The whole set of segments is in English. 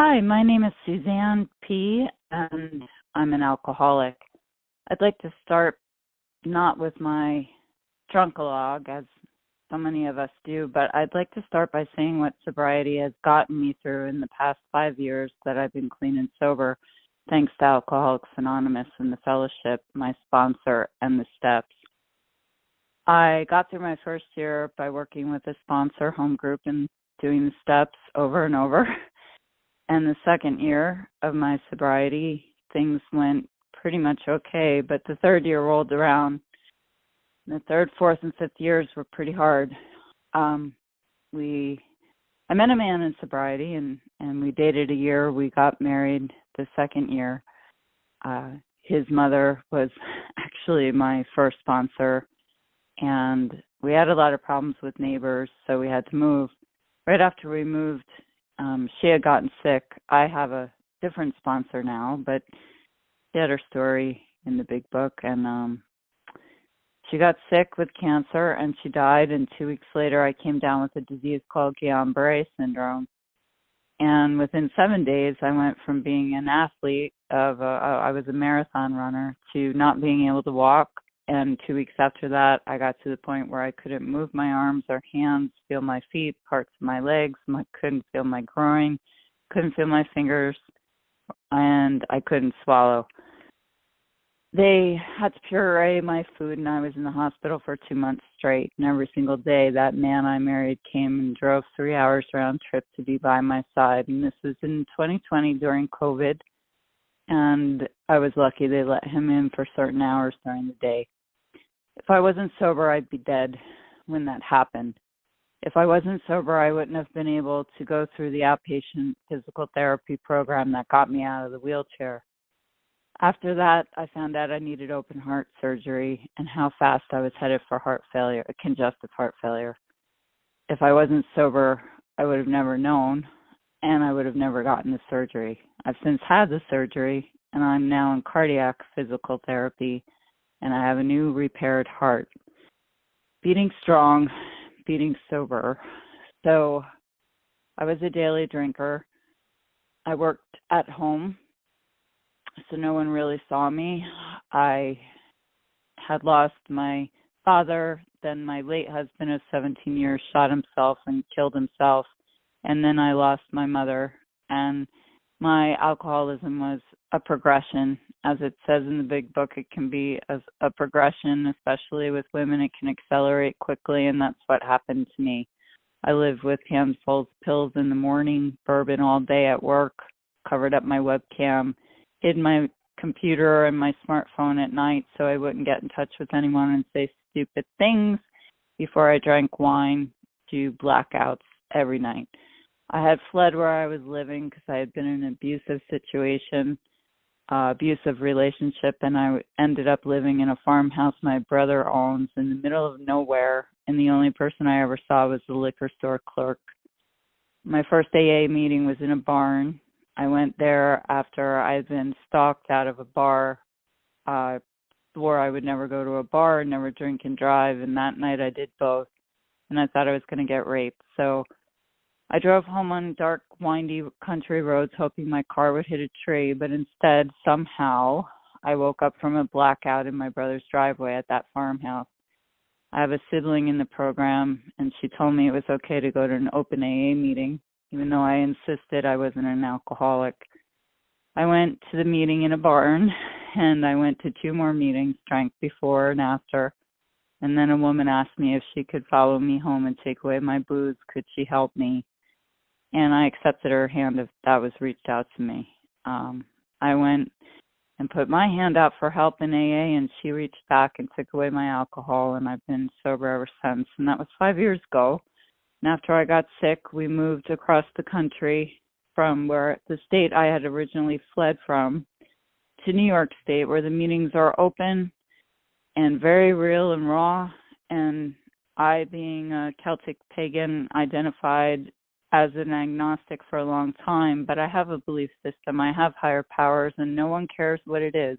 Hi, my name is Suzanne P., and I'm an alcoholic. I'd like to start not with my drunkalog, as so many of us do, but I'd like to start by saying what sobriety has gotten me through in the past 5 years that I've been clean and sober, thanks to Alcoholics Anonymous and the fellowship, my sponsor, and the steps. I got through my first year by working with a sponsor, home group, and doing the steps over and over. And the second year of my sobriety, things went pretty much okay. But the third year rolled around. The third, fourth, and fifth years were pretty hard. I met a man in sobriety, and we dated a year. We got married the second year. His mother was actually my first sponsor, and we had a lot of problems with neighbors, so we had to move. Right after we moved, she had gotten sick. I have a different sponsor now, but she had her story in the big book, and she got sick with cancer, and she died, and 2 weeks later I came down with a disease called Guillain-Barré syndrome. And within 7 days, I went from being an athlete, I was a marathon runner, to not being able to walk. And 2 weeks after that, I got to the point where I couldn't move my arms or hands, feel my feet, parts of my legs. I couldn't feel my groin, couldn't feel my fingers, and I couldn't swallow. They had to puree my food, and I was in the hospital for 2 months straight. And every single day, that man I married came and drove 3 hours round trip to be by my side. And this was in 2020 during COVID. And I was lucky they let him in for certain hours during the day. If I wasn't sober, I'd be dead when that happened. If I wasn't sober, I wouldn't have been able to go through the outpatient physical therapy program that got me out of the wheelchair. After that, I found out I needed open heart surgery and how fast I was headed for heart failure, congestive heart failure. If I wasn't sober, I would have never known, and I would have never gotten the surgery. I've since had the surgery, and I'm now in cardiac physical therapy, and I have a new repaired heart. Beating strong, beating sober. So I was a daily drinker. I worked at home, so no one really saw me. I had lost my father, then my late husband of 17 years shot himself and killed himself, and then I lost my mother. And my alcoholism was a progression. As it says in the big book, it can be a progression, especially with women. It can accelerate quickly, and that's what happened to me. I lived with handfuls of pills in the morning, bourbon all day at work, covered up my webcam, hid my computer and my smartphone at night so I wouldn't get in touch with anyone and say stupid things before I drank wine, do blackouts every night. I had fled where I was living because I had been in an abusive situation, abusive relationship, and I ended up living in a farmhouse my brother owns in the middle of nowhere, and the only person I ever saw was the liquor store clerk. My first AA meeting was in a barn. I went there after I'd been stalked out of a bar, swore I would never go to a bar, never drink and drive, and that night I did both, and I thought I was going to get raped. So I drove home on dark, windy country roads hoping my car would hit a tree, but instead, somehow, I woke up from a blackout in my brother's driveway at that farmhouse. I have a sibling in the program, and she told me it was okay to go to an open AA meeting, even though I insisted I wasn't an alcoholic. I went to the meeting in a barn, and I went to 2 more meetings, drank before and after, and then a woman asked me if she could follow me home and take away my booze. Could she help me? And I accepted her hand if that was reached out to me. I went and put my hand out for help in AA, and she reached back and took away my alcohol, and I've been sober ever since. And that was 5 years ago. And after I got sick, we moved across the country from where the state I had originally fled from to New York State, where the meetings are open and very real and raw. And I, being a Celtic pagan, identified as an agnostic for a long time, but I have a belief system. I have higher powers, and no one cares what it is.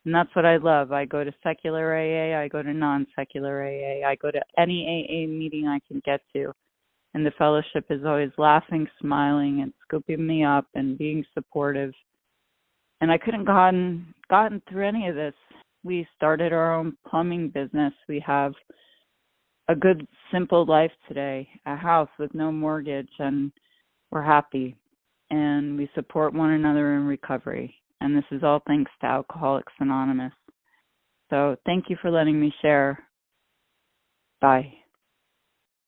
And that's what I love. I go to secular AA, I go to non-secular AA, I go to any AA meeting I can get to. And the fellowship is always laughing, smiling, and scooping me up and being supportive. And I couldn't gotten through any of this. We started our own plumbing business. We have a good, simple life today, a house with no mortgage, and we're happy. And we support one another in recovery. And this is all thanks to Alcoholics Anonymous. So thank you for letting me share. Bye.